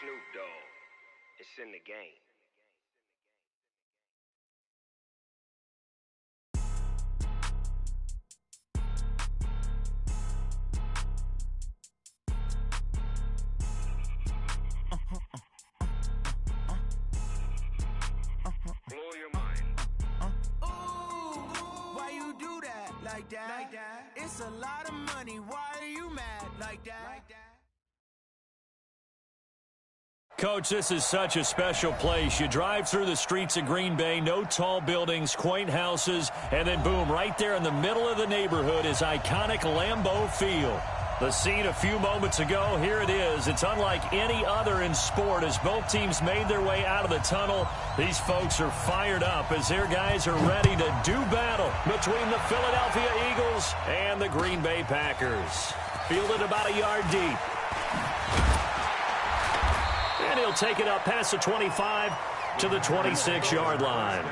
Snoop Dogg. It's in the game. Blow your mind. Ooh, why you do that like that? It's a lot of money. Why are you mad like that? Coach, this is such a special place. You drive through the streets of Green Bay, no tall buildings, quaint houses, and then boom, right there in the middle of the neighborhood is iconic Lambeau Field. The scene a few moments ago, here it is. It's unlike any other in sport as both teams made their way out of the tunnel. These folks are fired up as their guys are ready to do battle between the Philadelphia Eagles and the Green Bay Packers. Fielded about a yard deep. And he'll take it up past the 25 to the 26-yard line.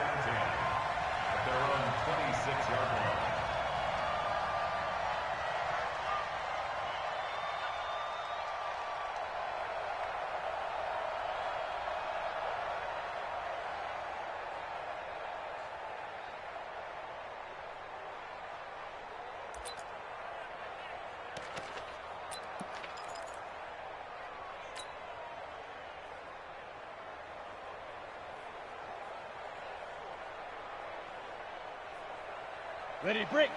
Ready, break.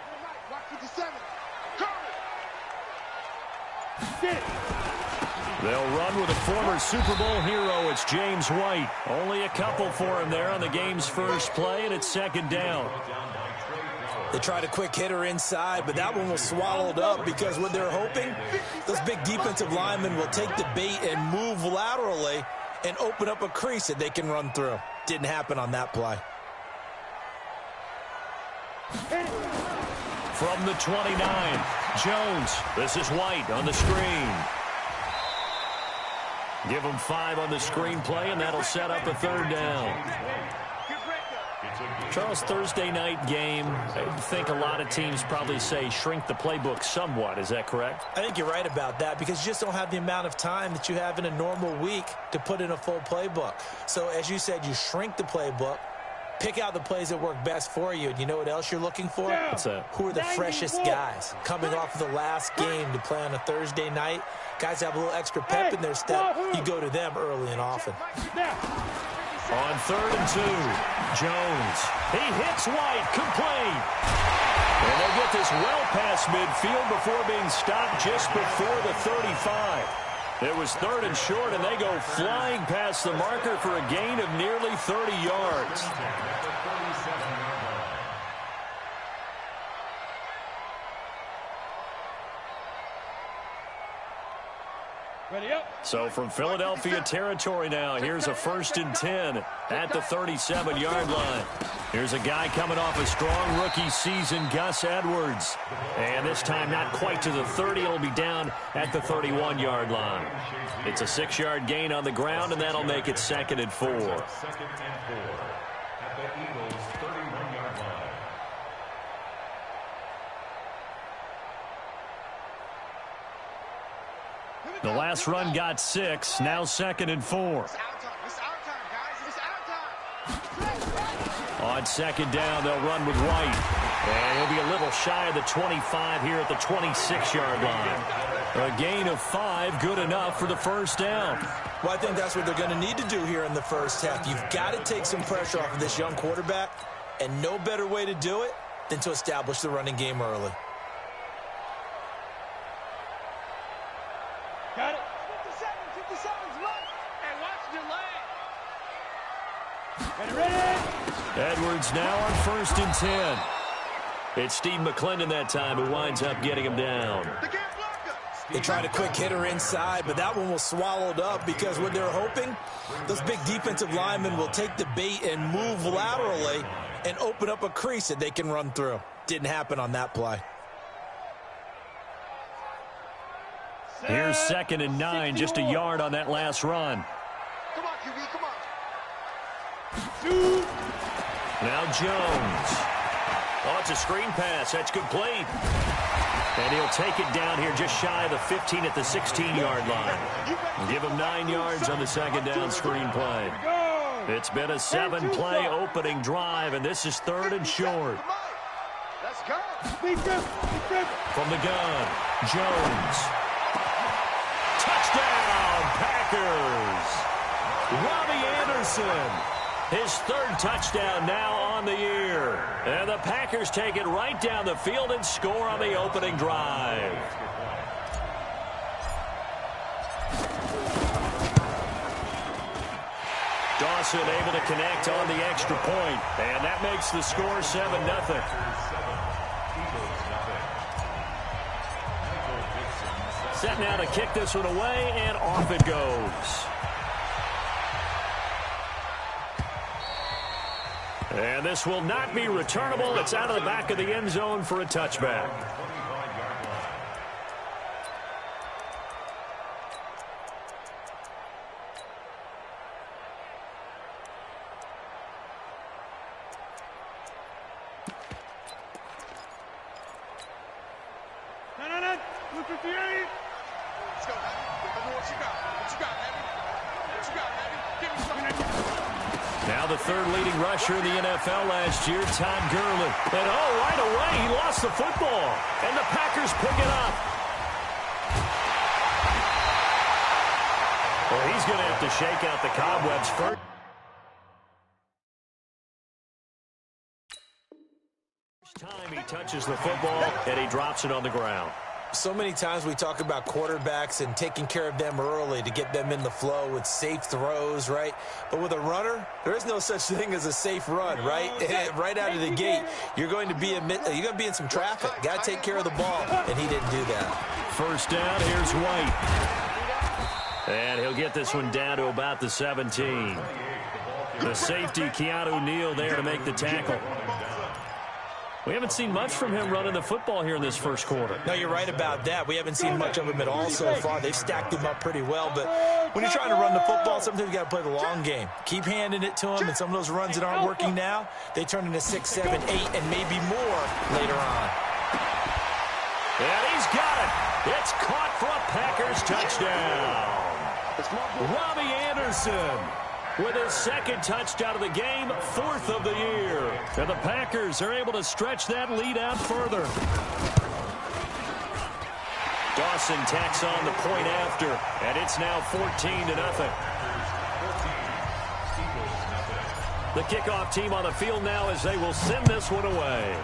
Watch 57. They'll run with a former Super Bowl hero. It's James White. Only a couple for him there on the game's first play, and it's second down. They tried a quick hitter inside, but that one was swallowed up because what they're hoping, those big defensive linemen will take the bait and move laterally and open up a crease that they can run through. Didn't happen on that play. From the 29, Jones. This is White on the screen. Give him 5 on the screen play, and that'll set up a third down. Charles, Thursday night game, I think a lot of teams probably say shrink the playbook somewhat. Is that correct? I think you're right about that because you just don't have the amount of time that you have in a normal week to put in a full playbook. So, as you said, you shrink the playbook. Pick out the plays that work best for you. And you know what else you're looking for? What's that? Who are the freshest guys? Coming off of the last game to play on a Thursday night, guys have a little extra pep in their step. You go to them early and often. On 3rd and 2, Jones. He hits White, complete. And they'll get this well past midfield before being stopped just before the 35. It was 3rd and short, and they go flying past the marker for a gain of nearly 30 yards. Ready up. So from Philadelphia territory now, here's a 1st and 10 at the 37-yard line. Here's a guy coming off a strong rookie season, Gus Edwards. And this time not quite to the 30. It'll be down at the 31-yard line. It's a 6-yard gain on the ground, and that'll make it 2nd and 4. The last run got 6, now 2nd and 4. On 2nd down, they'll run with White. And he'll be a little shy of the 25 here at the 26-yard line. A gain of 5, good enough for the 1st down. Well, I think that's what they're going to need to do here in the first half. You've got to take some pressure off of this young quarterback, and no better way to do it than to establish the running game early. Got it. 57's run. Hey, watch Ready, delay. ready. Edwards now on 1st and 10. It's Steve McClendon that time who winds up getting him down. They tried a quick hitter inside, but that one was swallowed up because what they're hoping, those big defensive linemen will take the bait and move laterally and open up a crease that they can run through. Didn't happen on that play. Here's 2nd and 9, just a yard on that last run. Come on, QB, come on. Now Jones. Oh, it's a screen pass. That's complete. And he'll take it down here just shy of the 15 at the 16-yard line. Give him 9 yards on the second down screen play. It's been a 7-play opening drive, and this is 3rd and short. Let's go. From the gun, Jones. Touchdown, Packers. Robbie Anderson. His 3rd touchdown now on the year. And the Packers take it right down the field and score on the opening drive. Dawson able to connect on the extra point, and that makes the score 7-0. Set now to kick this one away, and off it goes. And this will not be returnable. It's out of the back of the end zone for a touchback. Now the 3rd leading rusher in the NFL last year, Todd Gurley. And right away, he lost the football. And the Packers pick it up. Well, he's going to have to shake out the cobwebs first. First time he touches the football, and he drops it on the ground. So many times we talk about quarterbacks and taking care of them early to get them in the flow with safe throws, right? But with a runner, there is no such thing as a safe run, right? Right out of the gate, you're going to be in some traffic. Got to take care of the ball, and he didn't do that. First down, here's White. And he'll get this one down to about the 17. The safety, Keanu Neal, there to make the tackle. We haven't seen much from him running the football here in this first quarter. No, you're right about that. We haven't seen much of him at all so far. They've stacked him up pretty well. But when you're trying to run the football, sometimes you got to play the long game. Keep handing it to him, and some of those runs that aren't working now, they turn into 6, 7, 8, and maybe more later on. And he's got it. It's caught for a Packers touchdown. Robbie Anderson with his 2nd touchdown of the game, 4th of the year. And the Packers are able to stretch that lead out further. Dawson tacks on the point after, and it's now 14-0. The kickoff team on the field now as they will send this one away.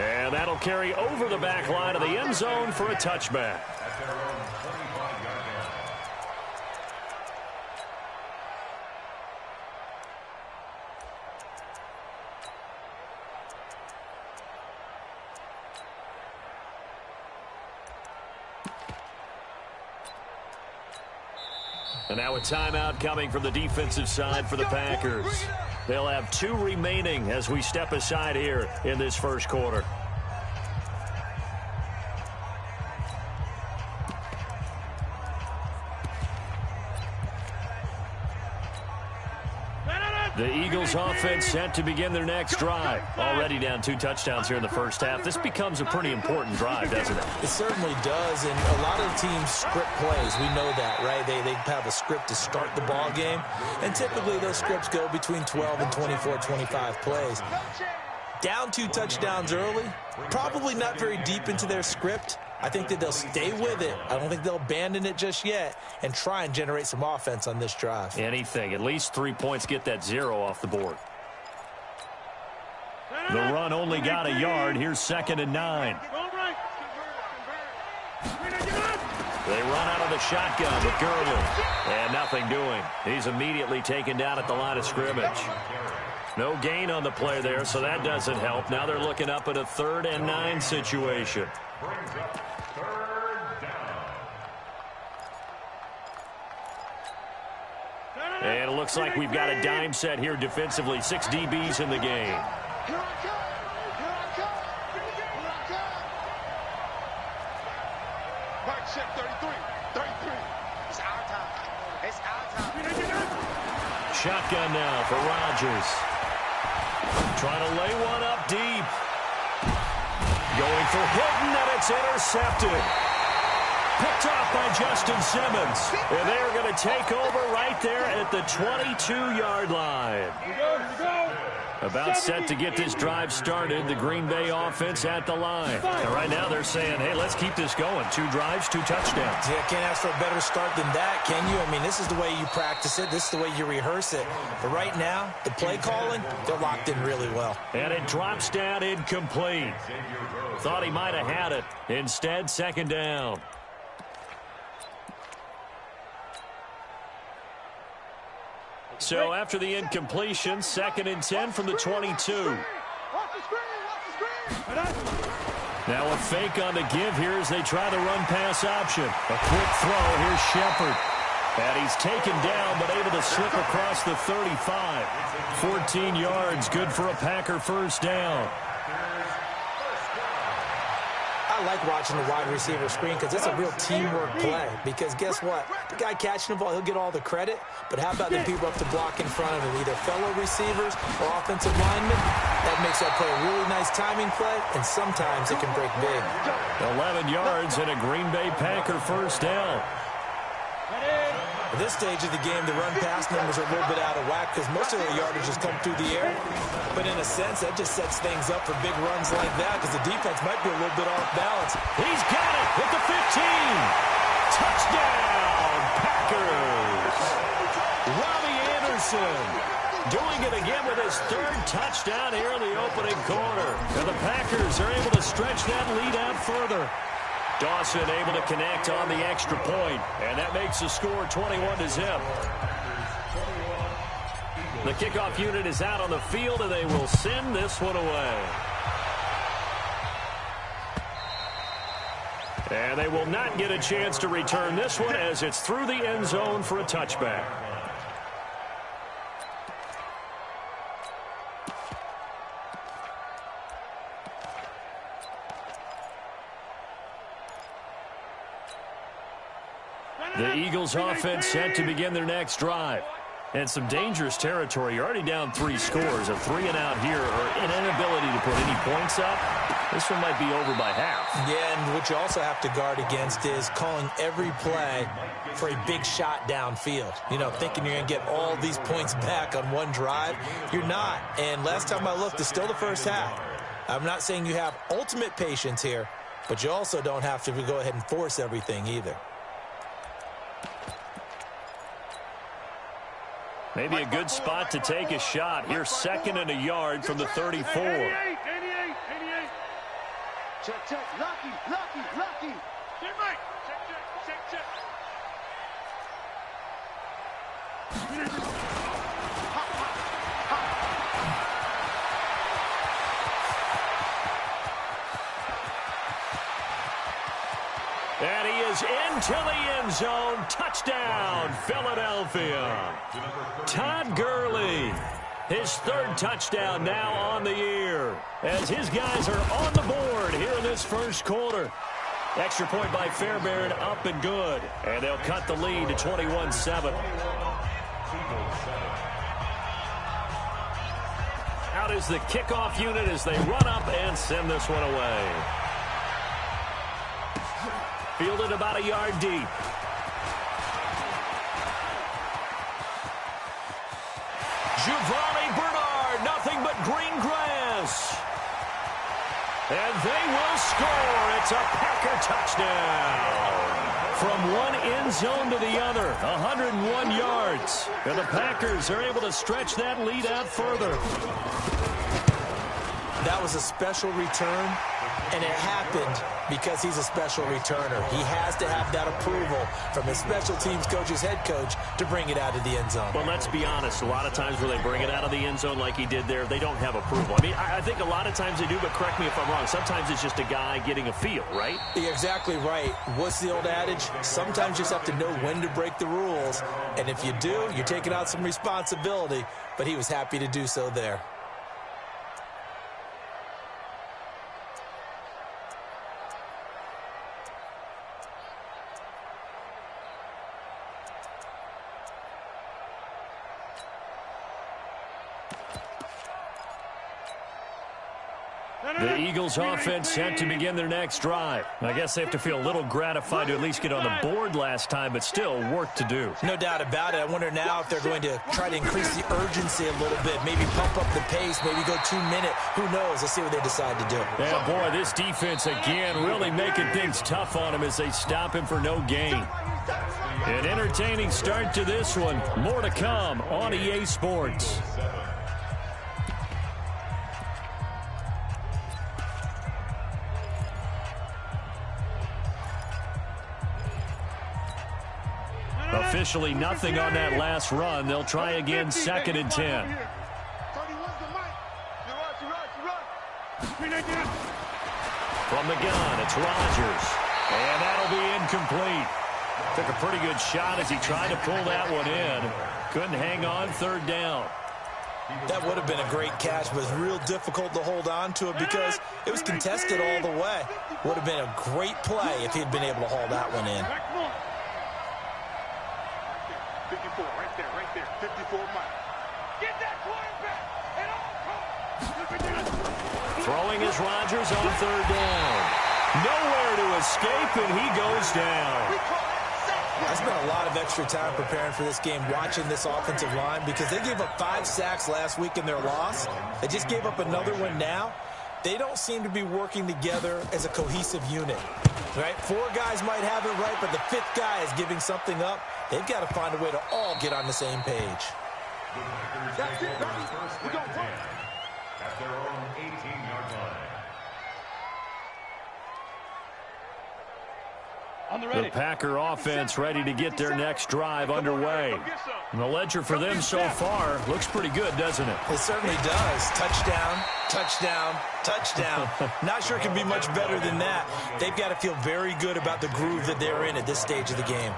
And that'll carry over the back line of the end zone for a touchback. And now a timeout coming from the defensive side for the Packers. They'll have 2 remaining as we step aside here in this first quarter. The Eagles offense set to begin their next drive. Already down 2 touchdowns here in the first half. This becomes a pretty important drive, doesn't it? It certainly does, and a lot of teams script plays. We know that, right? They have a script to start the ball game, and typically those scripts go between 12 and 24, 25 plays. Down 2 touchdowns early, probably not very deep into their script. I think that they'll stay with it. I don't think they'll abandon it just yet and try and generate some offense on this drive. Anything. At least 3 points, get that 0 off the board. The run only got a yard. Here's 2nd and 9. They run out of the shotgun with Gurley. And nothing doing. He's immediately taken down at the line of scrimmage. No gain on the play there, so that doesn't help. Now they're looking up at a 3rd and 9 situation. And it looks like we've got a dime set here defensively. 6 DBs in the game. Shotgun now for Rodgers. Trying to lay one up deep. Going for Hilton, and it's intercepted. Picked off by Justin Simmons. And they're going to take over right there at the 22-yard line. Here we go. About set to get this drive started. The Green Bay offense at the line. And right now they're saying, hey, let's keep this going. 2 drives, 2 touchdowns. Yeah, can't ask for a better start than that, can you? I mean, this is the way you practice it. This is the way you rehearse it. But right now, the play calling, they're locked in really well. And it drops down incomplete. Thought he might have had it. Instead, second down. So after the incompletion, 2nd and 10 from the 22. Watch the screen, watch the screen. Now a fake on the give here as they try the run-pass option. A quick throw. Here's Shepard. And he's taken down but able to slip across the 35. 14 yards, good for a Packer first down. I like watching the wide receiver screen because it's a real teamwork play. Because guess what? The guy catching the ball, he'll get all the credit. But how about the people up to block in front of him, either fellow receivers or offensive linemen? That makes that play a really nice timing play, and sometimes it can break big. 11 yards and a Green Bay Packer first down. At this stage of the game, the run-pass numbers are a little bit out of whack because most of the yardage has come through the air. But in a sense, that just sets things up for big runs like that because the defense might be a little bit off balance. He's got it at the 15. Touchdown, Packers. Robbie Anderson doing it again with his 3rd touchdown here in the opening quarter. And the Packers are able to stretch that lead out further. Dawson able to connect on the extra point, and that makes the score 21-0. The kickoff unit is out on the field, and they will send this one away. And they will not get a chance to return this one as it's through the end zone for a touchback. The Eagles offense set to begin their next drive. And some dangerous territory. You're already down 3 scores. A 3 and out here or an inability to put any points up. This one might be over by half. Yeah, and what you also have to guard against is calling every play for a big shot downfield. You know, thinking you're going to get all these points back on one drive. You're not. And last time I looked, it's still the first half. I'm not saying you have ultimate patience here, but you also don't have to go ahead and force everything either. Maybe a good spot to take a shot. Here, 2nd and a yard from the 34. 88. Check. Lucky. Get right. Check. And he is into the end zone. Touchdown, Philadelphia. Todd Gurley, his 3rd touchdown now on the year as his guys are on the board here in this first quarter. Extra point by Fairbairn, up and good. And they'll cut the lead to 21-7. Out is the kickoff unit as they run up and send this one away. Fielded about a yard deep. Giovanni Bernard, nothing but green grass. And they will score. It's a Packer touchdown. From one end zone to the other, 101 yards. And the Packers are able to stretch that lead out further. That was a special return, and it happened because he's a special returner. He has to have that approval from his special teams coach's head coach to bring it out of the end zone. But let's be honest, a lot of times where they bring it out of the end zone like he did there, they don't have approval. I mean, I think a lot of times they do, but correct me if I'm wrong. Sometimes it's just a guy getting a feel, right? You're exactly right. What's the old adage? Sometimes you just have to know when to break the rules. And if you do, you're taking out some responsibility. But he was happy to do so there. The Eagles offense set to begin their next drive. I guess they have to feel a little gratified to at least get on the board last time, but still work to do. No doubt about it. I wonder now if they're going to try to increase the urgency a little bit, maybe pump up the pace, maybe go 2 minute. Who knows? Let's see what they decide to do. Yeah, boy, this defense again really making things tough on him as they stop him for no gain. An entertaining start to this one. More to come on EA Sports. Officially nothing on that last run. They'll try again, 2nd and 10. From the gun, it's Rodgers. And that'll be incomplete. Took a pretty good shot as he tried to pull that one in. Couldn't hang on, 3rd down. That would have been a great catch, but it was real difficult to hold on to it because it was contested all the way. Would have been a great play if he'd been able to haul that one in. 54, right there, 54 miles. Get that quarterback at all costs. Throwing is Rodgers on 3rd down. Nowhere to escape, and he goes down. I spent a lot of extra time preparing for this game, watching this offensive line, because they gave up 5 sacks last week in their loss. They just gave up another one now. They don't seem to be working together as a cohesive unit. Right? 4 guys might have it right, but the 5th guy is giving something up. They've got to find a way to all get on the same page. That's it, baby. We're going to run. At their own 18-yard line. The Packer offense ready to get their next drive underway. And the ledger for them so far looks pretty good, doesn't it? It certainly does. Touchdown, touchdown, touchdown. Not sure it can be much better than that. They've got to feel very good about the groove that they're in at this stage of the game.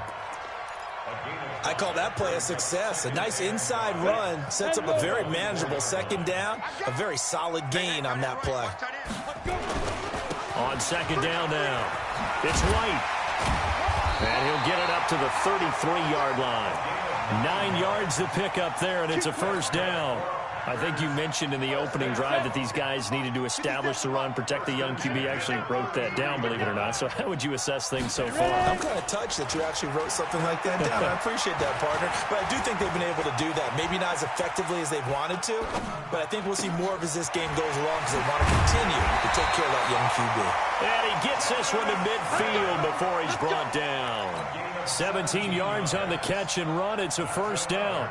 I call that play a success. A nice inside run sets up a very manageable 2nd down. A very solid gain on that play. On 2nd down now, it's White. And he'll get it up to the 33-yard line. 9 yards to pick up there, and it's a 1st down. I think you mentioned in the opening drive that these guys needed to establish the run, protect the young QB. Actually wrote that down, believe it or not. So how would you assess things so far? I'm kind of touched that you actually wrote something like that down. I appreciate that, partner. But I do think they've been able to do that. Maybe not as effectively as they've wanted to, but I think we'll see more of as this game goes along because they want to continue to take care of that young QB. And he gets this one to midfield before he's brought down. 17 yards on the catch and run. It's a 1st down.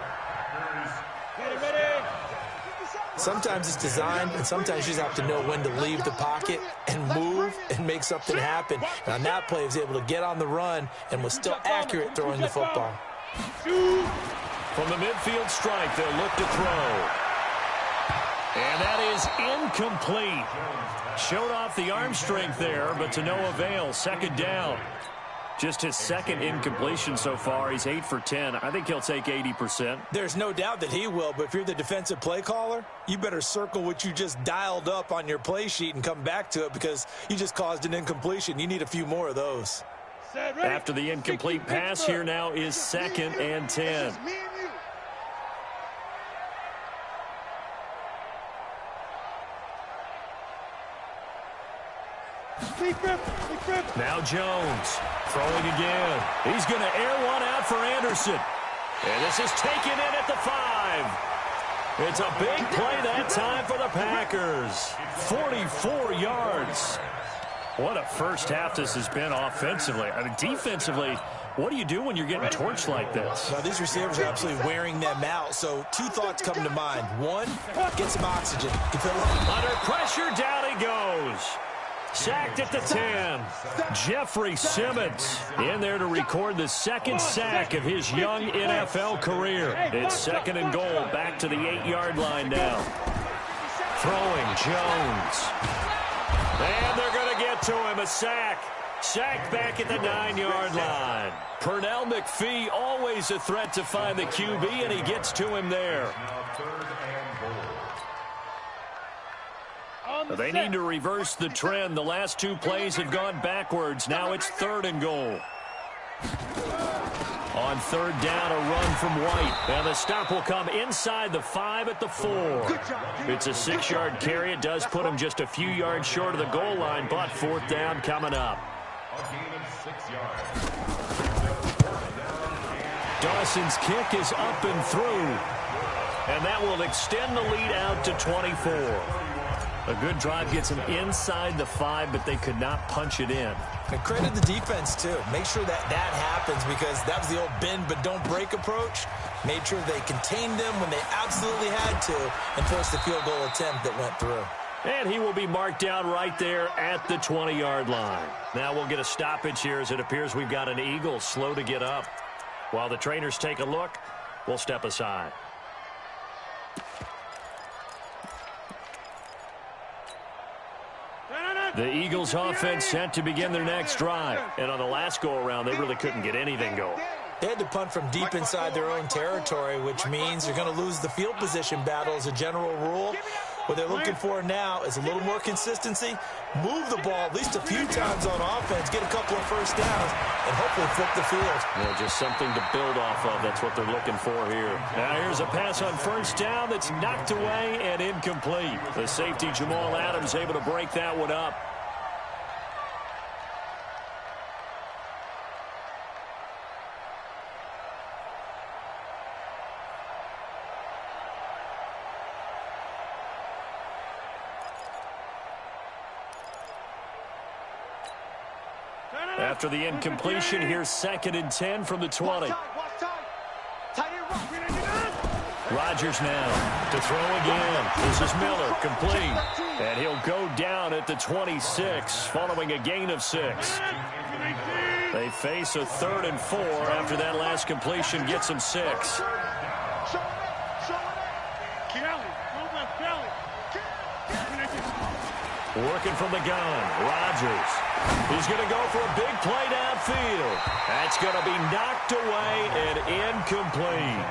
Sometimes it's designed, and sometimes you just have to know when to leave the pocket and move and make something happen. And on that play, he was able to get on the run and was still accurate throwing the football. From the midfield strike, they'll look to throw. And that is incomplete. Showed off the arm strength there, but to no avail. 2nd down. Just his 2nd incompletion so far. He's 8 for 10. I think he'll take 80%. There's no doubt that he will, but if you're the defensive play caller, you better circle what you just dialed up on your play sheet and come back to it because you just caused an incompletion. You need a few more of those. After the incomplete pass, here now is 2nd and 10. Now Jones throwing again. He's going to air one out for Anderson. And this is taken in at the 5. It's a big play that time for the Packers. 44 yards. What a first half this has been offensively. I mean, defensively, what do you do when you're getting torched like this? Now, these receivers are absolutely wearing them out. So 2 thoughts come to mind. 1, get some oxygen. Under pressure, down he goes. Sacked at the 10. Jeffrey Simmons in there to record the 2nd sack of his young NFL career. It's 2nd and goal, back to the 8-yard line now. Throwing Jones. And they're going to get to him, a sack. Sacked back at the 9-yard line. Pernell McPhee, always a threat to find the QB, and he gets to him there. They need to reverse the trend. The last 2 plays have gone backwards. Now it's 3rd and goal. On third down, a run from White. And the stop will come inside the 5 at the 4. It's a 6-yard carry. It does put him just a few yards short of the goal line, but fourth down coming up. A gain of 6 yards. Dawson's kick is up and through. And that will extend the lead out to 24. A good drive gets them inside the 5, but they could not punch it in. And credit the defense, too. Make sure that happens, because that was the old bend but don't break approach. Made sure they contained them when they absolutely had to and forced the field goal attempt that went through. And he will be marked down right there at the 20-yard line. Now we'll get a stoppage here as it appears we've got an Eagle slow to get up. While the trainers take a look, we'll step aside. The Eagles offense set to begin their next drive. And on the last go-around, they really couldn't get anything going. They had to punt from deep inside their own territory, which means they're going to lose the field position battle as a general rule. What they're looking for now is a little more consistency, move the ball at least a few times on offense, get a couple of first downs, and hopefully flip the field. Yeah, just something to build off of. That's what they're looking for here. Now here's a pass on first down that's knocked away and incomplete. The safety, Jamal Adams, able to break that one up. After the incompletion, here's 2nd and 10 from the 20. Rodgers now to throw again. This is Miller, complete. And he'll go down at the 26 following a gain of 6. They face a 3rd and 4 after that last completion gets them 6. Working from the gun, Rodgers. He's going to go for a big play downfield. That's going to be knocked away and incomplete.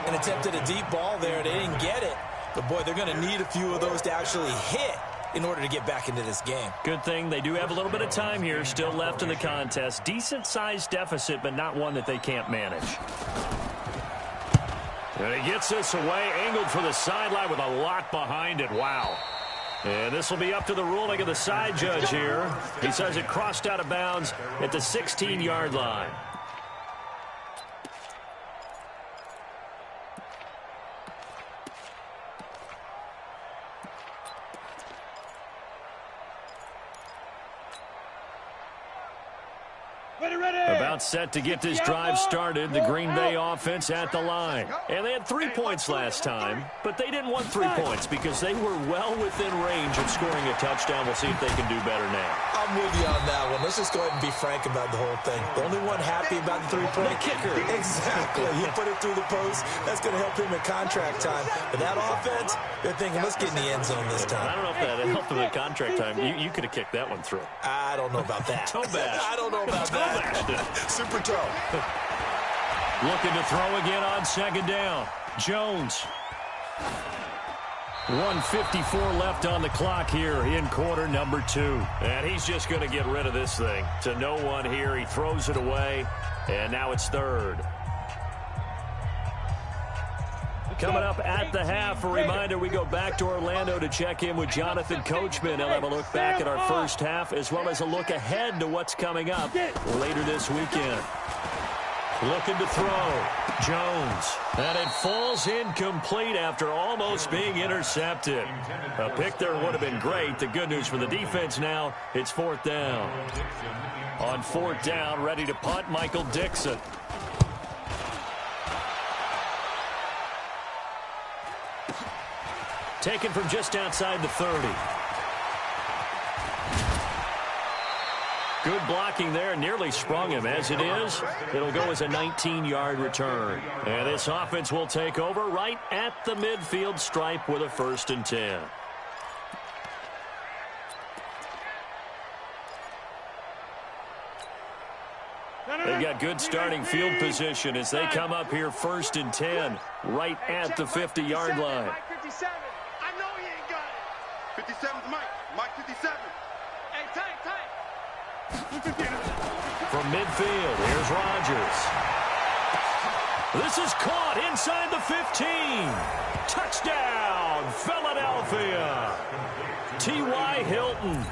And attempted a deep ball there. They didn't get it. But, boy, they're going to need a few of those to actually hit in order to get back into this game. Good thing they do have a little bit of time here still left in the contest. Decent-sized deficit, but not one that they can't manage. And he gets this away, angled for the sideline with a lot behind it. Wow. And this will be up to the ruling of the side judge here. He says it crossed out of bounds at the 16-yard line. About set to get this drive started. The Green Bay offense at the line. And they had 3 points last time, but they didn't want 3 points because they were well within range of scoring a touchdown. We'll see if they can do better now. I'm with you on that one. Let's just go ahead and be frank about the whole thing. The only one happy about the 3-point kicker. Exactly. He put it through the post. That's going to help him at contract time. But that offense, they're thinking, let's get in the end zone this time. I don't know if that helped him at contract time. You could have kicked that one through. I don't know about that. Toe bash. I don't know about that. Super toe. Looking to throw again on 2nd down. Jones. 1:54 left on the clock here in quarter number 2. And he's just going to get rid of this thing. To no one here. He throws it away. And now it's 3rd. Coming up at the half, a reminder, we go back to Orlando to check in with Jonathan Coachman. He'll have a look back at our first half as well as a look ahead to what's coming up later this weekend. Looking to throw. Jones. And it falls incomplete after almost being intercepted. A pick there would have been great. The good news for the defense now, it's 4th down. On 4th down, ready to punt, Michael Dixon. Taken from just outside the 30. Good blocking there. Nearly sprung him. As it is, it'll go as a 19-yard return. And this offense will take over right at the midfield stripe with a 1st and 10. They've got good starting field position as they come up here 1st and 10 right at the 50-yard line. 57's Mike. Mike 57. Hey, tight. From midfield, here's Rodgers. This is caught inside the 15. Touchdown, Philadelphia. T.Y. Hilton,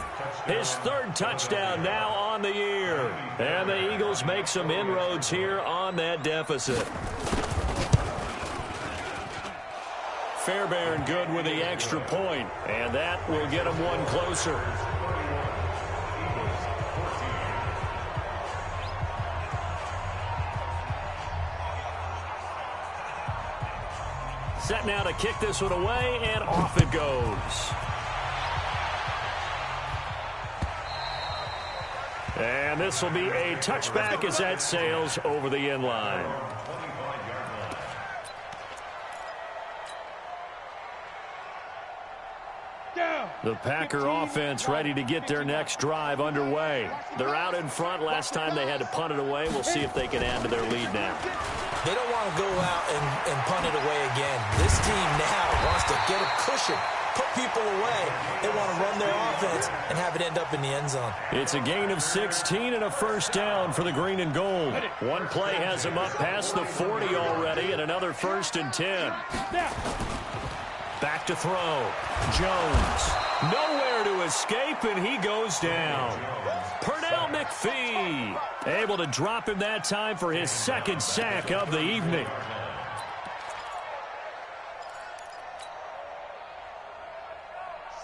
his third touchdown now on the year. And the Eagles make some inroads here on that deficit. Fairbairn good with the extra point, and that will get them one closer. Set now to kick this one away, and off it goes. And this will be a touchback as that sails over the end line. The Packer offense ready to get their next drive underway. They're out in front. Last time they had to punt it away. We'll see if they can add to their lead now. They don't want to go out and punt it away again. This team now wants to get a cushion, put people away. They want to run their offense and have it end up in the end zone. It's a gain of 16 and a first down for the green and gold. One play has them up past the 40 already, and another 1st and 10. Back to throw. Jones. Nowhere to escape, and he goes down. Pernell McPhee able to drop him that time for his second sack of the evening.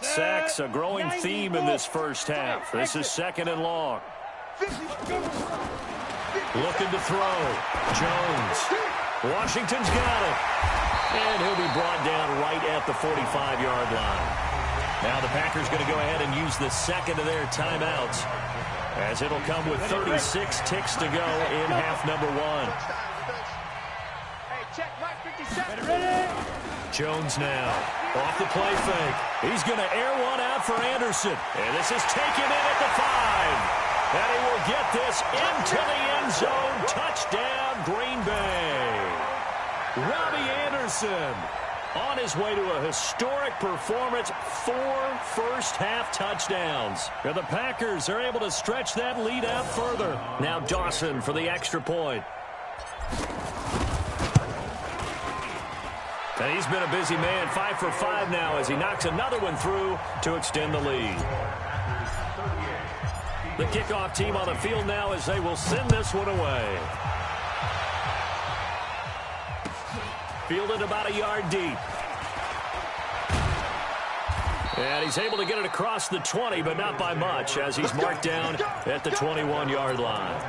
Sacks a growing theme in this first half. This is 2nd and long. Looking to throw. Jones. Washington's got it. And he'll be brought down right at the 45-yard line. Now the Packers going to go ahead and use the second of their timeouts, as it'll come with 36 ticks to go in half number 1. Jones now off the play fake. He's going to air one out for Anderson. And this is taken in at the 5. And he will get this into the end zone. Touchdown, Green Bay. Robbie Anderson on his way to a historic performance, 4 first-half touchdowns. And the Packers are able to stretch that lead out further. Now Dawson for the extra point. And he's been a busy man, 5 for 5 now as he knocks another one through to extend the lead. The kickoff team on the field now as they will send this one away. Fielded about a yard deep. And he's able to get it across the 20, but not by much, as he's marked down at the 21-yard line.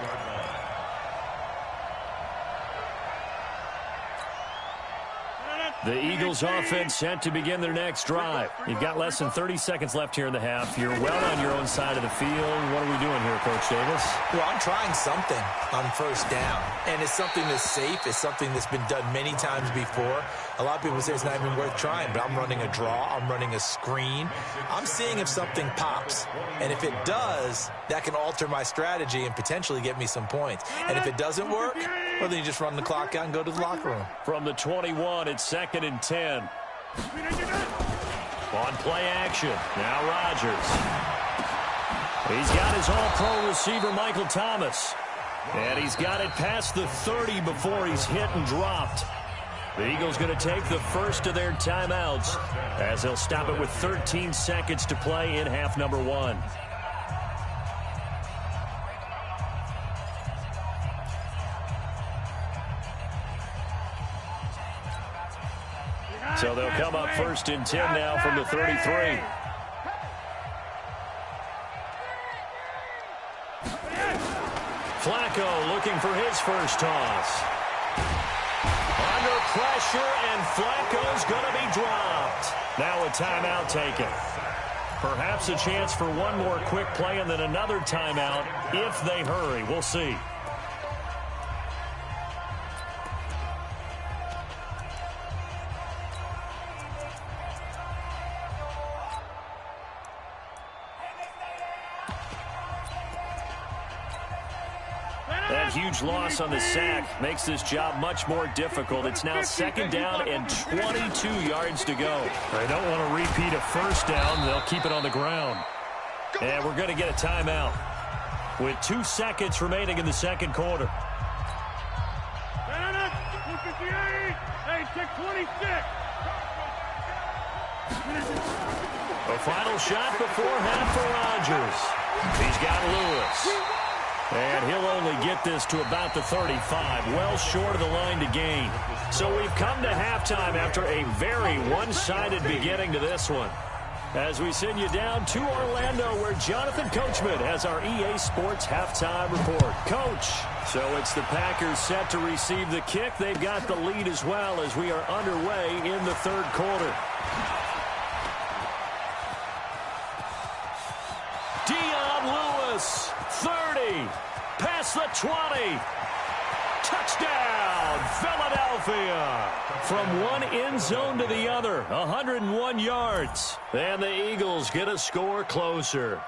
The Eagles offense set to begin their next drive. You've got less than 30 seconds left here in the half. You're well on your own side of the field. What are we doing here, Coach Davis? Well, I'm trying something on first down, and it's something that's safe. It's something that's been done many times before. A lot of people say it's not even worth trying, but I'm running a draw. I'm running a screen. I'm seeing if something pops, and if it does, that can alter my strategy and potentially get me some points. And if it doesn't work, well, then you just run the clock out and go to the locker room. From the 21, it's 2nd and 10. On play action, now Rodgers. He's got his all-pro receiver, Michael Thomas. And he's got it past the 30 before he's hit and dropped. The Eagles going to take the first of their timeouts as they'll stop it with 13 seconds to play in half number 1. So they'll come up 1st and 10 now from the 33. Flacco looking for his first toss. Under pressure, and Flacco's going to be dropped. Now a timeout taken. Perhaps a chance for one more quick play and then another timeout if they hurry. We'll see. That huge loss on the sack makes this job much more difficult. It's now 2nd down and 22 yards to go. They don't want to repeat a first down. They'll keep it on the ground. And we're going to get a timeout with 2 seconds remaining in the second quarter. Hey, 626. A final shot before half for Rodgers. He's got Lewis. And he'll only get this to about the 35, well short of the line to gain. So we've come to halftime after a very one-sided beginning to this one. As we send you down to Orlando, where Jonathan Coachman has our EA Sports halftime report. Coach, so it's the Packers set to receive the kick. They've got the lead as well as we are underway in the third quarter. Dion Lewis, 30, past the 20. Touchdown, Philadelphia. From one end zone to the other, 101 yards. And the Eagles get a score closer.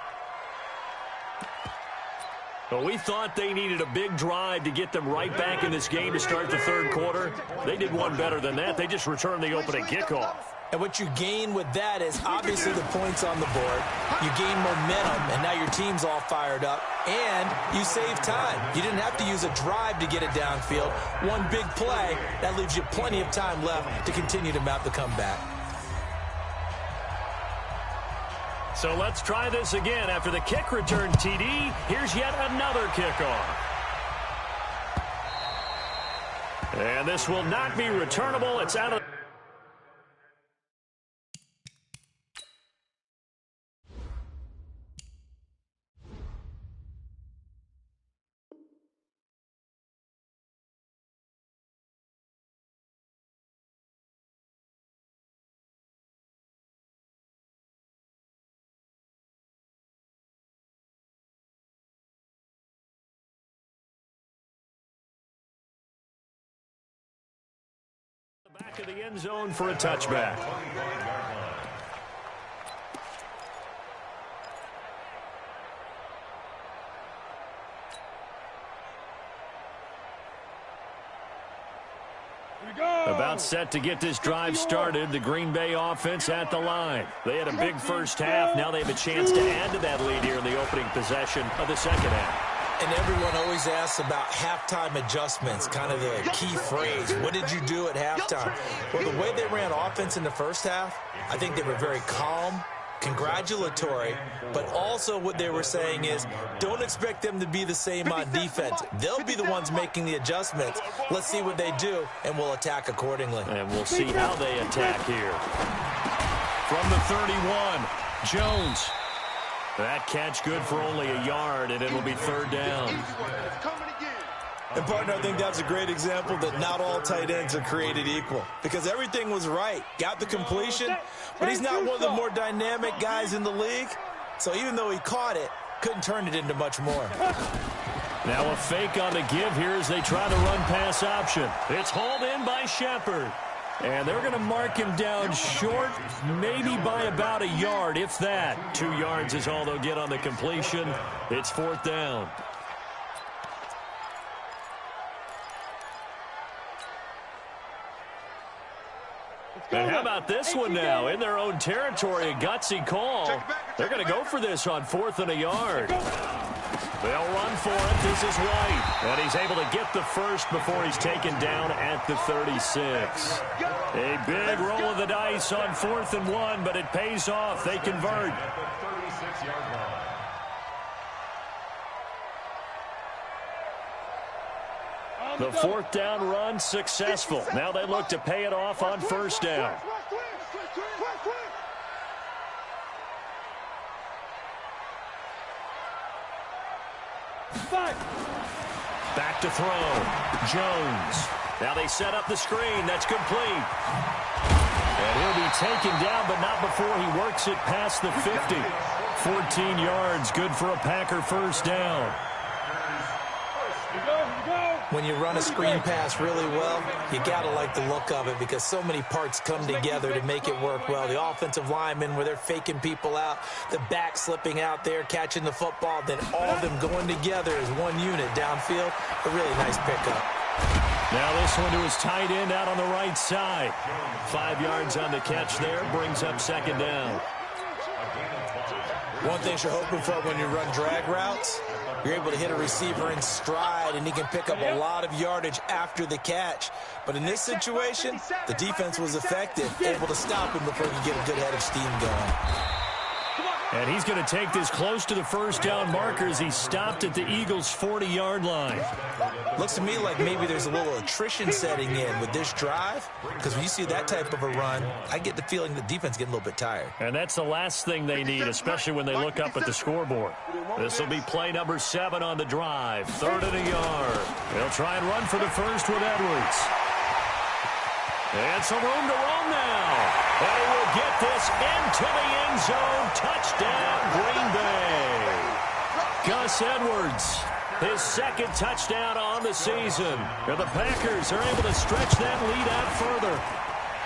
Well, we thought they needed a big drive to get them right back in this game to start the third quarter. They did one better than that. They just returned the opening kickoff. And what you gain with that is obviously the points on the board. You gain momentum, and now your team's all fired up. And you save time. You didn't have to use a drive to get it downfield. One big play, that leaves you plenty of time left to continue to mount the comeback. So let's try this again. After the kick return TD, here's yet another kickoff. And this will not be returnable. It's out of... back of the end zone for a touchback. About set to get this drive started. The Green Bay offense at the line. They had a big first half. Now they have a chance to add to that lead here in the opening possession of the second half. And everyone always asks about halftime adjustments, kind of the key phrase. What did you do at halftime? Well, the way they ran offense in the first half, I think they were very calm, congratulatory, but also what they were saying is don't expect them to be the same on defense. They'll be the ones making the adjustments. Let's see what they do, and we'll attack accordingly. And we'll see how they attack here. From the 31, Jones. That catch good for only a yard, and it'll be third down. And, partner, I think that's a great example that not all tight ends are created equal because everything was right. Got the completion, but he's not one of the more dynamic guys in the league. So even though he caught it, couldn't turn it into much more. Now a fake on the give here as they try the run-pass option. It's hauled in by Shepard. And they're going to mark him down short, maybe by about a yard, if that. 2 yards is all they'll get on the completion. It's fourth down. And how about this one now? In their own territory, a gutsy call. They're going to go for this on 4th and a yard. They'll run for it. This is White. And he's able to get the first before he's taken down at the 36. A big roll of the dice on 4th and 1, but it pays off. They convert. The fourth down run successful. Now they look to pay it off on first down. Back to throw. Jones. Now they set up the screen. That's complete. And he'll be taken down, but not before he works it past the 50. 14 yards, good for a Packer first down. When you run a screen pass really well, you got to like the look of it because so many parts come together to make it work well. The offensive linemen where they're faking people out, the back slipping out there, catching the football, then all of them going together as one unit downfield. A really nice pickup. Now this one to his tight end out on the right side. 5 yards on the catch there, brings up second down. One thing you're hoping for when you run drag routes, You're able to hit a receiver in stride, and he can pick up a lot of yardage after the catch. But in this situation, the defense was effective, able to stop him before he could get a good head of steam going. And he's going to take this close to the first down marker as he stopped at the Eagles' 40-yard line. Looks to me like maybe there's a little attrition setting in with this drive, because when you see that type of a run, I get the feeling the defense getting a little bit tired. And that's the last thing they need, especially when they look up at the scoreboard. This will be play number 7 on the drive. 3rd and a yard. They'll try and run for the first with Edwards. And some room to roam now. And he will get this into the end zone. Touchdown, Green Bay. Gus Edwards, his 2nd touchdown on the season. And the Packers are able to stretch that lead out further.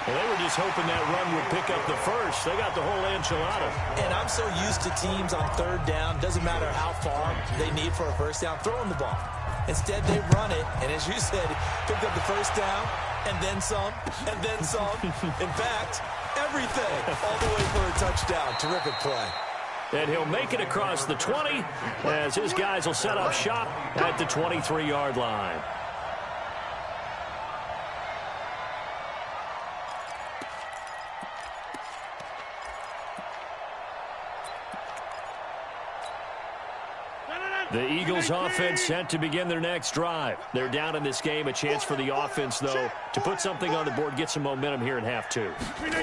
Well, they were just hoping that run would pick up the first. They got the whole enchilada. And I'm so used to teams on 3rd down, doesn't matter how far they need for a first down, throwing the ball. Instead, they run it, and as you said, picked up the first down, and then some, and then some. In fact, everything, all the way for a touchdown. Terrific play. And he'll make it across the 20 as his guys will set up shop at the 23-yard line. The Eagles offense set to begin their next drive. They're down in this game. A chance for the offense, though, to put something on the board, get some momentum here in half 2.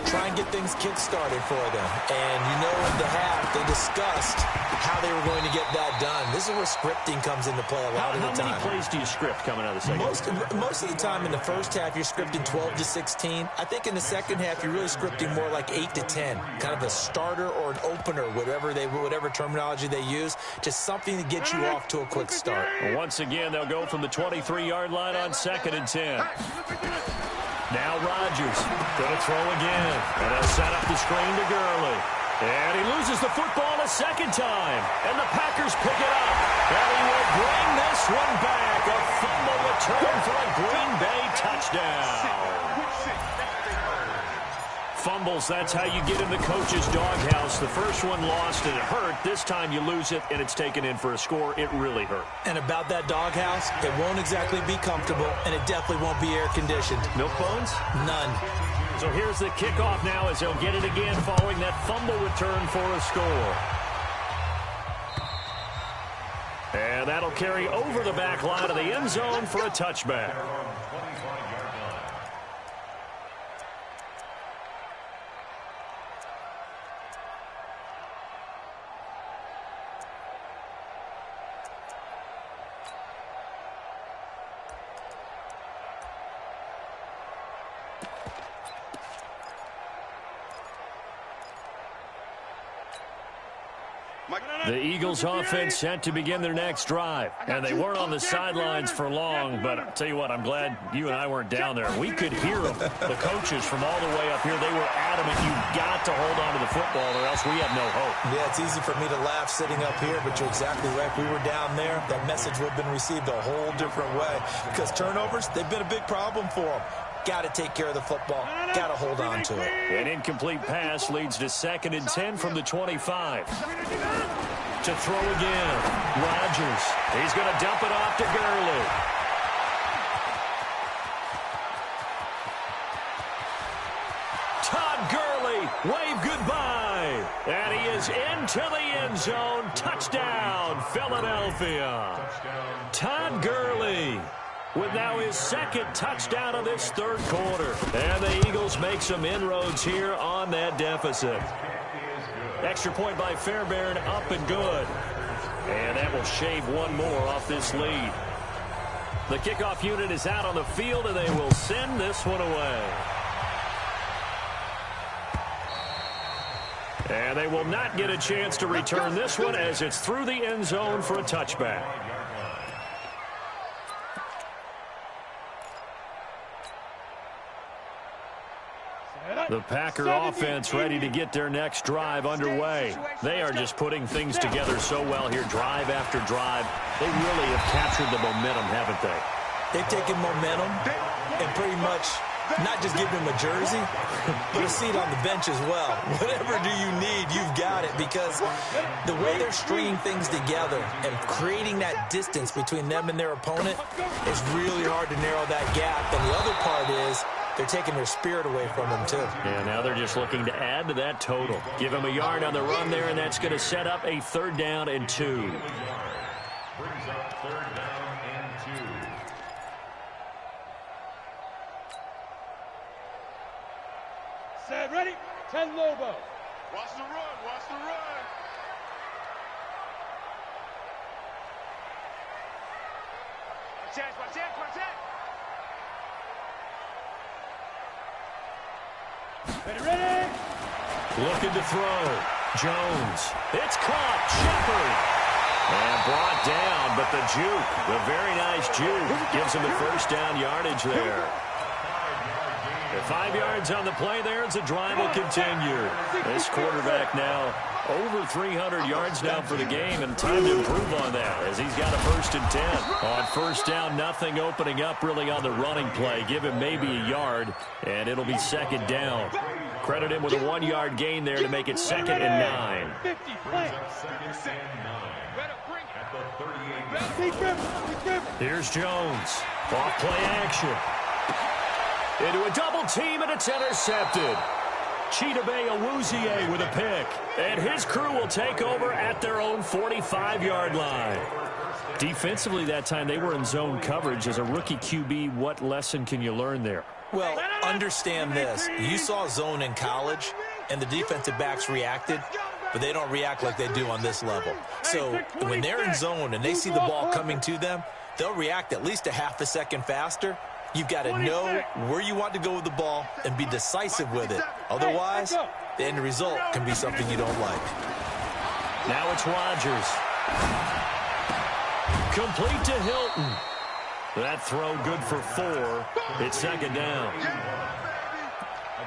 Try and get things kick-started for them. And you know in the half they discussed how they were going to get that done. This is where scripting comes into play a lot of the time. How many plays do you script coming out of the second? Most of the time in the first half you're scripting 12 to 16. I think in the second half you're really scripting more like 8 to 10. Kind of a starter or an opener, whatever terminology they use. Just something to get you off to a quick start. Once again, they'll go from the 23-yard line on 2nd and 10. Now Rodgers going to throw again. And they'll set up the screen to Gurley. And he loses the football a 2nd time. And the Packers pick it up. And he will bring this one back. A fumble return for a Green Bay touchdown. Fumbles, that's how you get in the coach's doghouse. The first one lost and it hurt. This time you lose it and it's taken in for a score. It really hurt. And about that doghouse, it won't exactly be comfortable, and it definitely won't be air-conditioned. Milk bones? None. So here's the kickoff now as they'll get it again following that fumble return for a score. And that'll carry over the back line of the end zone for a touchback. The Eagles offense set to begin their next drive. And they weren't on the sidelines for long, but I'll tell you what, I'm glad you and I weren't down there. We could hear them, the coaches from all the way up here. They were adamant, you've got to hold on to the football or else we have no hope. Yeah, it's easy for me to laugh sitting up here, but you're exactly right. If we were down there, that message would have been received a whole different way. Because turnovers, they've been a big problem for them. Got to take care of the football. Got to hold on to it. An incomplete pass leads to 2nd and 10 from the 25. To throw again. Rodgers. He's going to dump it off to Gurley. Todd Gurley, wave goodbye. And he is into the end zone. Touchdown, Philadelphia. Todd Gurley with now his 2nd touchdown of this 3rd quarter. And the Eagles make some inroads here on that deficit. Extra point by Fairbairn, up and good. And that will shave one more off this lead. The kickoff unit is out on the field, and they will send this one away. And they will not get a chance to return this one as it's through the end zone for a touchback. The Packer offense ready to get their next drive underway. They are just putting things together so well here, drive after drive. They really have captured the momentum, haven't they? They've taken momentum and pretty much not just giving him a jersey, but a seat on the bench as well. Whatever do you need, you've got it, because the way they're stringing things together and creating that distance between them and their opponent is really hard to narrow that gap. And the other part is they're taking their spirit away from them, too. Yeah, now they're just looking to add to that total. Give him a yard on the run there, and that's going to set up a 3rd down and 2. Brings up 3rd down and 2. Set, ready? 10 Lobo. Watch the run, watch the run. Watch it, watch it, watch it. Ready? Looking to throw. Jones. It's caught. Shepard. And brought down, but the juke, the very nice juke, gives him the 1st down yardage there. 5 yards on the play there as the drive will continue. This quarterback now over 300 yards now for the game, and time to improve on that as he's got a 1st and 10. On 1st down, nothing opening up really on the running play. Give him maybe a yard, and it'll be 2nd down. Credit him with a 1-yard gain there to make it 2nd and 9. 50, play. Here's Jones. Off play action. Into a double team, and it's intercepted. Chidobe Awuzie with a pick. And his crew will take over at their own 45-yard line. Defensively that time, they were in zone coverage. As a rookie QB, what lesson can you learn there? Well, understand this. You saw zone in college, and the defensive backs reacted, but they don't react like they do on this level. So when they're in zone and they see the ball coming to them, they'll react at least a half a second faster. You've got to know where you want to go with the ball and be decisive with it. Otherwise, the end result can be something you don't like. Now it's Rodgers. Complete to Hilton. That throw good for 4. It's 2nd down. A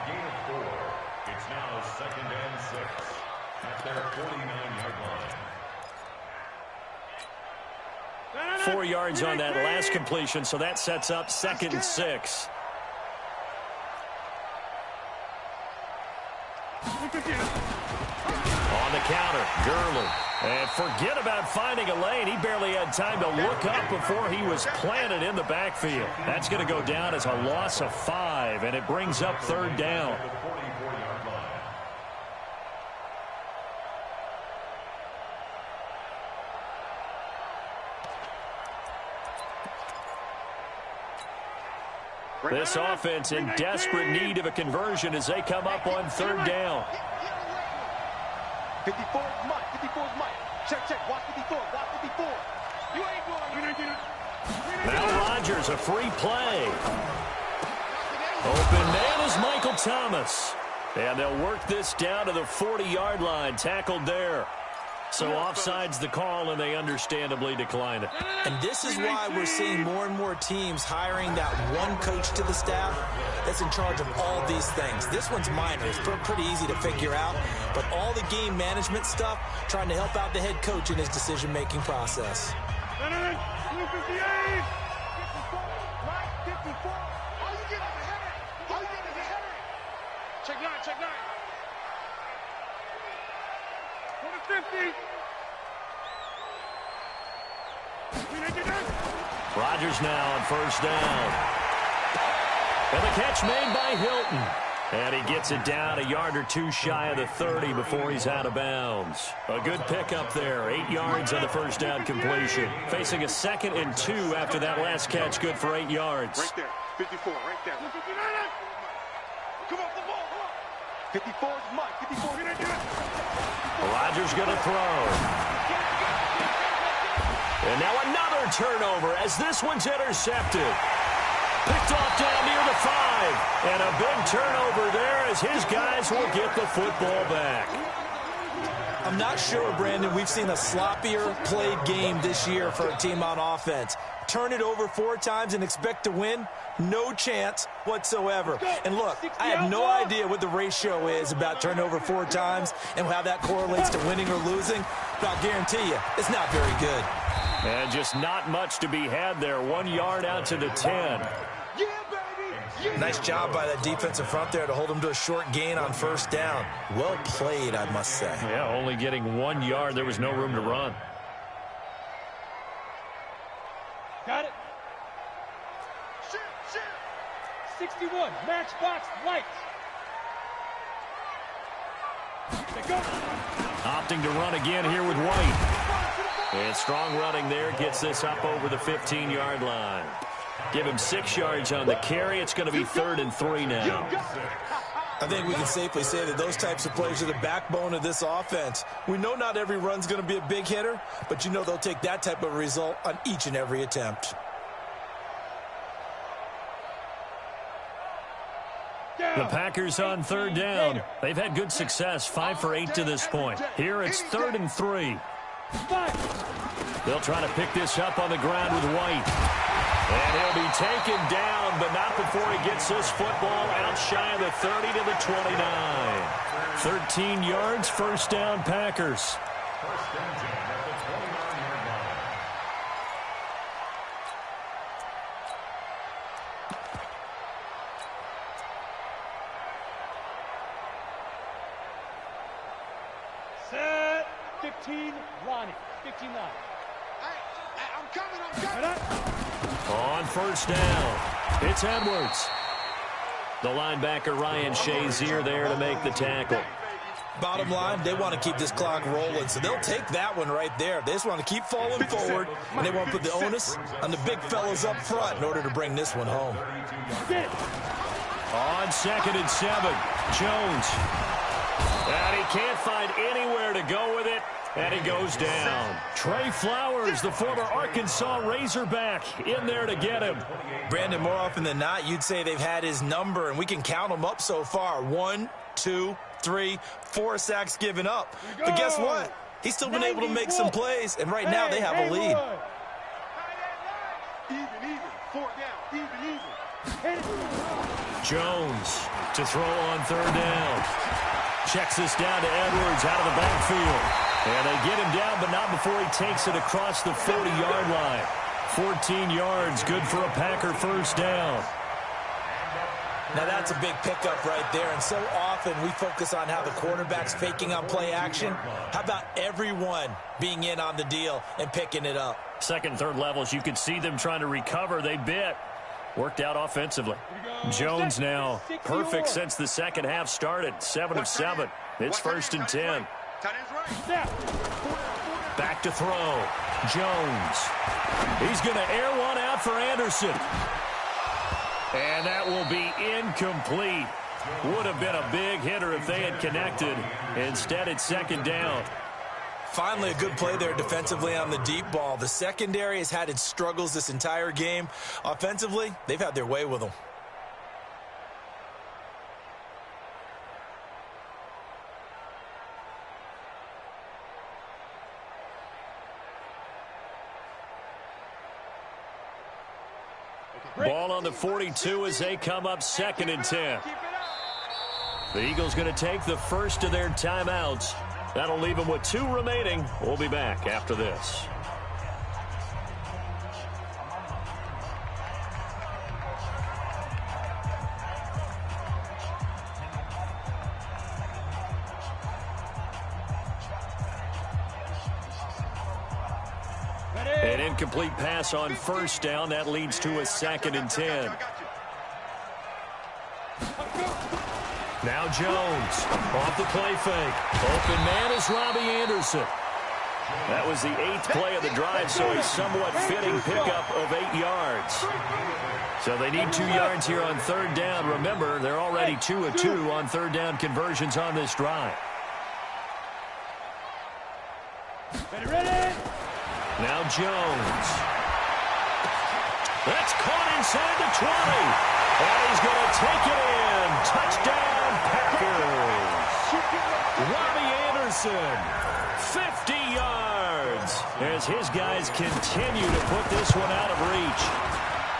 gain of 4. It's now 2nd and 6 at their 49-yard line. 4 yards on that last completion, so that sets up 2nd and 6. On the counter, Gurley. And forget about finding a lane. He barely had time to look up before he was planted in the backfield. That's going to go down as a loss of 5, and it brings up 3rd down. This offense in desperate need of a conversion as they come up on 3rd down. 54 is Mike. 54 is Mike. Check. Watch 54. Watch 54. You ain't going. Now Rodgers, a free play. Open man is Michael Thomas. And they'll work this down to the 40-yard line. Tackled there. So offside's the call, and they understandably decline it. And this is why we're seeing more and more teams hiring that one coach to the staff that's in charge of all these things. This one's minor. It's pretty easy to figure out. But all the game management stuff, trying to help out the head coach in his decision-making process. 258. 54. Right, 54. All you get is a headache. All you get is a headache. Check 9. 50. Rodgers now on 1st down. And the catch made by Hilton. And he gets it down a yard or 2 shy of the 30 before he's out of bounds. A good pickup there. 8 yards on the 1st down completion. Facing a 2nd and 2 after that last catch. Good for 8 yards. Right there. 54, right there. Come on, the ball. 54 is Mike. 54. Rodgers going to throw. And now another turnover as this one's intercepted. Picked off down near the 5. And a big turnover there as his guys will get the football back. I'm not sure, Brandon, we've seen a sloppier played game this year for a team on offense. Turn it over 4 times and expect to win? No chance whatsoever. And look, I have no idea what the ratio is about turnover 4 times and how that correlates to winning or losing, but I'll guarantee you, it's not very good. And just not much to be had there. 1 yard out to the 10. Yeah, baby. Nice job by that defensive front there to hold them to a short gain on first down. Well played, I must say. Yeah, only getting 1 yard. There was no room to run. Got it. 61, matchbox lights. They go. Opting to run again here with White. And strong running there gets this up over the 15-yard line. Give him 6 yards on the carry. It's going to be 3rd and 3 now. I think we can safely say that those types of plays are the backbone of this offense. We know not every run's going to be a big hitter, but you know they'll take that type of result on each and every attempt. The Packers on 3rd down. They've had good success, 5 for 8 to this point. Here it's 3rd and 3. They'll try to pick this up on the ground with White. And he'll be taken down, but not before he gets this football out shy of the 30 to the 29. 13 yards, first down, Packers. First and 10 at the 29-yard line. Set. 15, Ronnie. 15 line. I'm coming. On first down, it's Edwards. The linebacker Ryan Shazier there to make the tackle. Bottom line, they want to keep this clock rolling, so they'll take that one right there. They just want to keep falling forward, and they want to put the onus on the big fellas up front in order to bring this one home. On 2nd and 7, Jones. And he can't find anywhere to go with it. And he goes down. Trey Flowers, the former Arkansas Razorback, in there to get him. Brandon, more often than not, you'd say they've had his number, and we can count them up so far. 1, 2, 3, 4 sacks given up. But guess what? He's still been able to make some plays, and right now they have a lead. Even. 4 down. Even. Jones to throw on 3rd down. Checks this down to Edwards out of the backfield. And they get him down, but not before he takes it across the 40-yard line. 14 yards, good for a Packer first down. Now that's a big pickup right there, and so often we focus on how the quarterback's faking on play action. How about everyone being in on the deal and picking it up? Second, third levels, you could see them trying to recover. They bit. Worked out offensively. Jones now perfect since the second half started. 7 of 7. It's 1st and 10. Back to throw. Jones. He's going to air one out for Anderson. And that will be incomplete. Would have been a big hitter if they had connected. Instead, it's 2nd down. Finally, a good play there defensively on the deep ball. The secondary has had its struggles this entire game. Offensively, they've had their way with them. Ball on the 42 as they come up 2nd and 10. The Eagles going to take the first of their timeouts. That'll leave them with 2 remaining. We'll be back after this. An incomplete pass on first down. That leads to a 2nd and 10. Now Jones off the play fake. Open man is Robbie Anderson. That was the 8th play of the drive, so a somewhat fitting pickup of 8 yards. So they need 2 yards here on 3rd down. Remember, they're already 2 of 2 on 3rd down conversions on this drive. Ready? Now Jones. That's caught inside the 20. And he's going to take it in. Touchdown, Packers. Robbie Anderson, 50 yards. As his guys continue to put this one out of reach.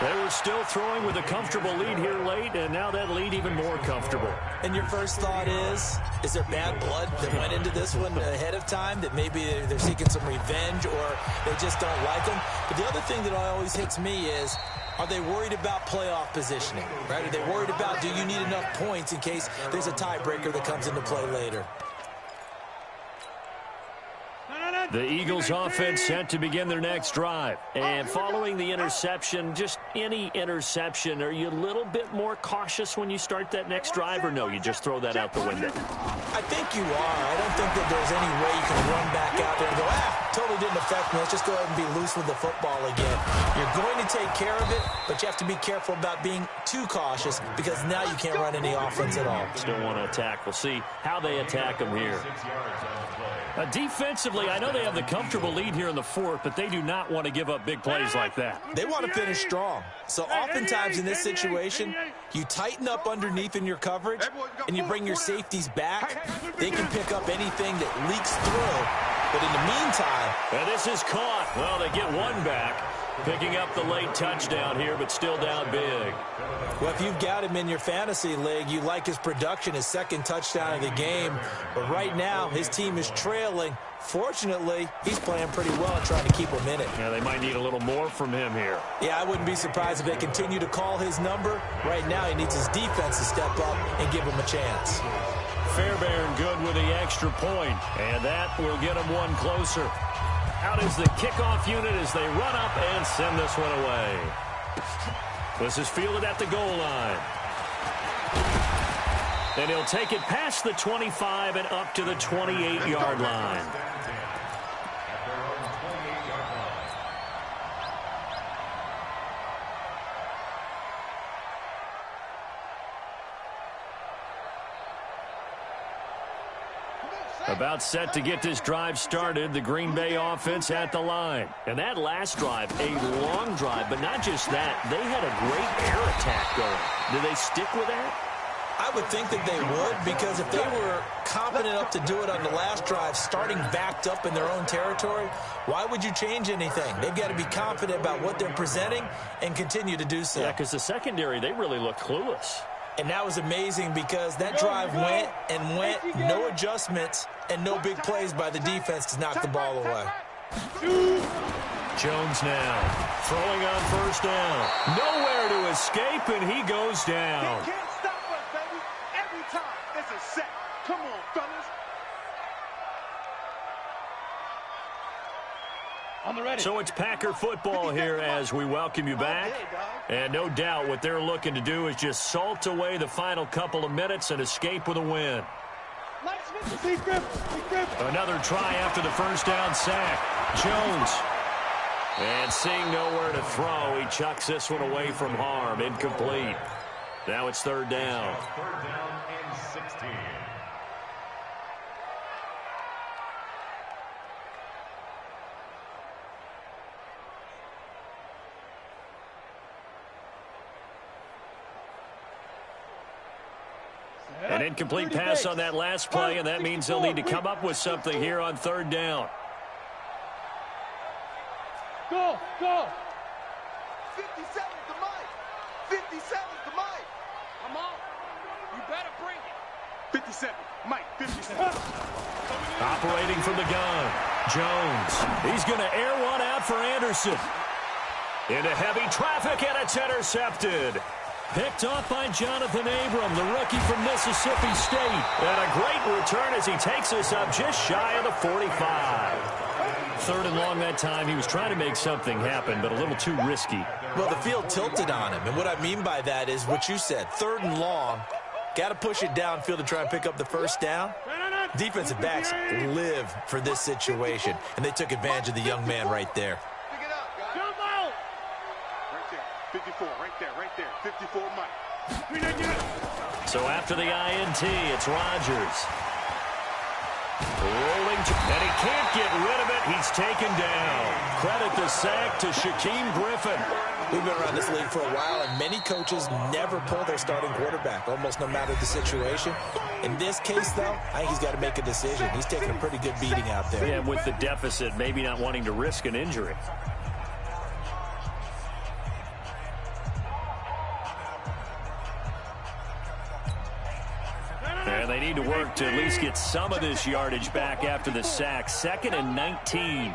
They were still throwing with a comfortable lead here late, and now that lead even more comfortable. And your first thought is there bad blood that went into this one ahead of time, that maybe they're seeking some revenge or they just don't like them? But the other thing that always hits me is, are they worried about playoff positioning, right? Are they worried about, do you need enough points in case there's a tiebreaker that comes into play later? The Eagles offense set to begin their next drive. And following the interception, just any interception, are you a little bit more cautious when you start that next drive, or no, you just throw that out the window? I think you are. I don't think that there's any way you can run back out there and go, totally didn't affect me. Let's just go ahead and be loose with the football again. You're going to take care of it, but you have to be careful about being too cautious because now you can't run any offense at all. Still want to attack. We'll see how they attack them here. Defensively, I know they have the comfortable lead here in the fourth, but they do not want to give up big plays like that. They want to finish strong. So oftentimes in this situation, you tighten up underneath in your coverage and you bring your safeties back. They can pick up anything that leaks through. But in the meantime... And this is caught. Well, they get one back. Picking up the late touchdown here, but still down big. Well, if you've got him in your fantasy league, you like his production, his second touchdown of the game. But right now, his team is trailing. Fortunately, he's playing pretty well and trying to keep him in it. Yeah, they might need a little more from him here. Yeah, I wouldn't be surprised if they continue to call his number. Right now, he needs his defense to step up and give him a chance. Fairbairn good with the extra point, and that will get him one closer. Out is the kickoff unit as they run up and send this one away. This is fielded at the goal line. And he'll take it past the 25 and up to the 28-yard line. About set to get this drive started, the Green Bay offense at the line. And that last drive, a long drive, but not just that. They had a great air attack going. Do they stick with that? I would think that they would, because if they were confident enough to do it on the last drive, starting backed up in their own territory, why would you change anything? They've got to be confident about what they're presenting and continue to do so. Yeah, because the secondary, they really look clueless. And that was amazing because that drive went and went, no adjustments, and no big plays by the defense to knock the ball away. Jones now throwing on first down. Nowhere to escape, and he goes down. They can't stop us, baby. Every time it's a set. Come on, fellas. So it's Packer football here as we welcome you back. And no doubt what they're looking to do is just salt away the final couple of minutes and escape with a win. Another try after the first down sack. Jones. And seeing nowhere to throw, he chucks this one away from harm. Incomplete. Now it's third down. Third down and 16. An incomplete pass on that last play, and that means they'll need to come up with something here on third down. Go, go. 57's the mic. 57's the mic. Come on. You better bring it. 57. Mike, 57. Operating from the gun. Jones. He's going to air one out for Anderson. Into heavy traffic, and it's intercepted. Picked off by Jonathan Abram, the rookie from Mississippi State. And a great return as he takes us up just shy of the 45. Third and long that time. He was trying to make something happen, but a little too risky. Well, the field tilted on him. And what I mean by that is what you said. Third and long. Got to push it downfield to try and pick up the first down. Defensive backs live for this situation. And they took advantage of the young man right there. 54, right there, 54, Mike. So after the INT, it's Rodgers. Rolling, and he can't get rid of it. He's taken down. Credit the sack to Shaquem Griffin. We've been around this league for a while, and many coaches never pull their starting quarterback, almost no matter the situation. In this case, though, I think he's got to make a decision. He's taking a pretty good beating out there. Yeah, with the deficit, maybe not wanting to risk an injury. And they need to work to at least get some of this yardage back after the sack. 2nd and 19.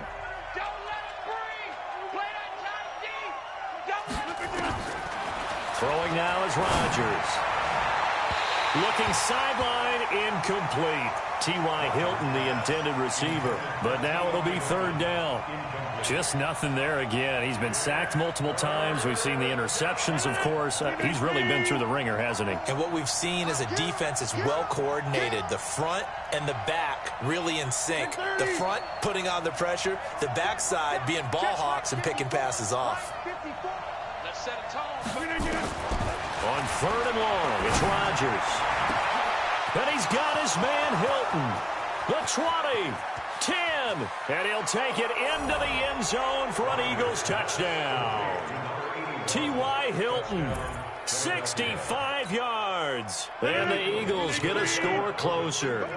Throwing now is Rodgers. Looking sideline, incomplete. T.Y. Hilton, the intended receiver. But now it'll be 3rd down. Just nothing there again. He's been sacked multiple times. We've seen the interceptions, of course. He's really been through the ringer, hasn't he? And what we've seen is a defense that's well coordinated. The front and the back really in sync. The front putting on the pressure. The backside being ball hawks and picking passes off. Let's set a tone. On 3rd and long, it's Rodgers. And he's got his man Hilton. The 20, 10, and he'll take it into the end zone for an Eagles touchdown. T.Y. Hilton, 65 yards. And the Eagles get a score closer.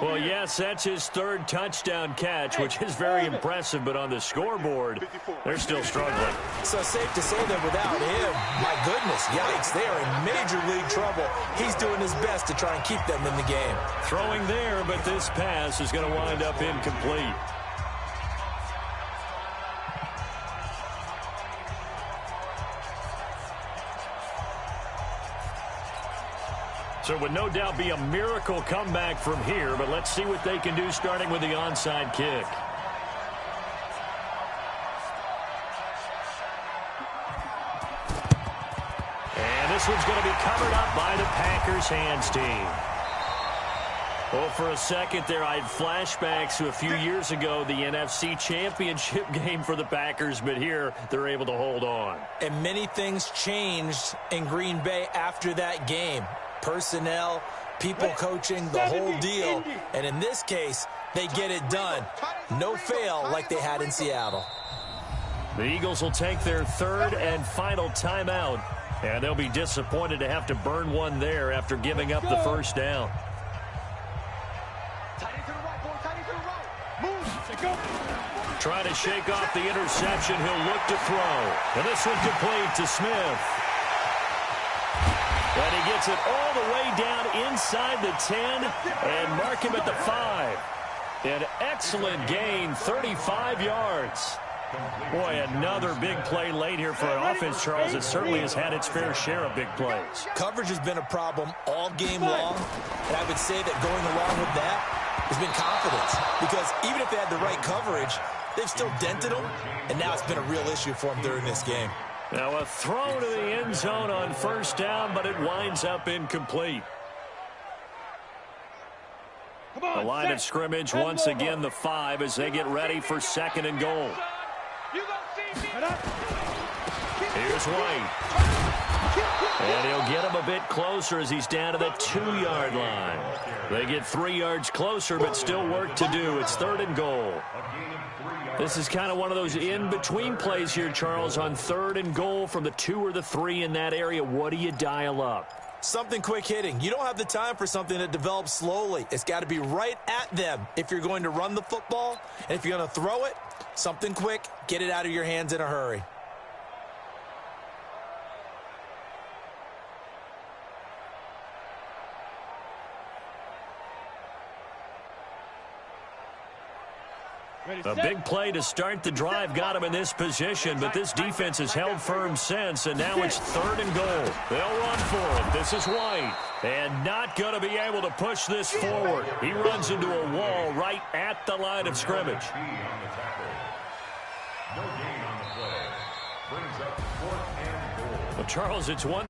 Well, yes, that's his 3rd touchdown catch, which is very impressive, but on the scoreboard, they're still struggling. So safe to say that without him, my goodness, yikes, they are in major league trouble. He's doing his best to try and keep them in the game. Throwing there, but this pass is going to wind up incomplete. So it would no doubt be a miracle comeback from here, but let's see what they can do starting with the onside kick. And this one's going to be covered up by the Packers hands team. Well, for a second there, I had flashbacks to a few years ago, the NFC Championship game for the Packers, but here they're able to hold on. And many things changed in Green Bay after that game. Personnel, people coaching, the whole deal. And in this case, they get it done. No fail like they had in Seattle. The Eagles will take their 3rd and final timeout, and they'll be disappointed to have to burn one there after giving up the 1st down. Trying to shake off the interception. He'll look to throw. And this one complete to Smith. And he gets it all the way down inside the 10 and mark him at the 5. An excellent gain, 35 yards. Boy, another big play late here for an offense, Charles, that certainly has had its fair share of big plays. Coverage has been a problem all game long, and I would say that going along with that has been confidence. Because even if they had the right coverage, they've still dented them, and now it's been a real issue for them during this game. Now a throw to the end zone on 1st down, but it winds up incomplete. The line of scrimmage once again the 5 as they get ready for 2nd and goal. Here's White. And he'll get him a bit closer as he's down to the 2-yard line. They get 3 yards closer, but still work to do. It's 3rd and goal. This is kind of one of those in-between plays here, Charles, on 3rd and goal from the 2 or the 3 in that area. What do you dial up? Something quick hitting. You don't have the time for something that develops slowly. It's got to be right at them if you're going to run the football. And if you're going to throw it, something quick, get it out of your hands in a hurry. A big play to start the drive got him in this position, but this defense has held firm since, and now it's 3rd and goal. They'll run for it. This is White, and not going to be able to push this forward. He runs into a wall right at the line of scrimmage. Well, Charles, it's one.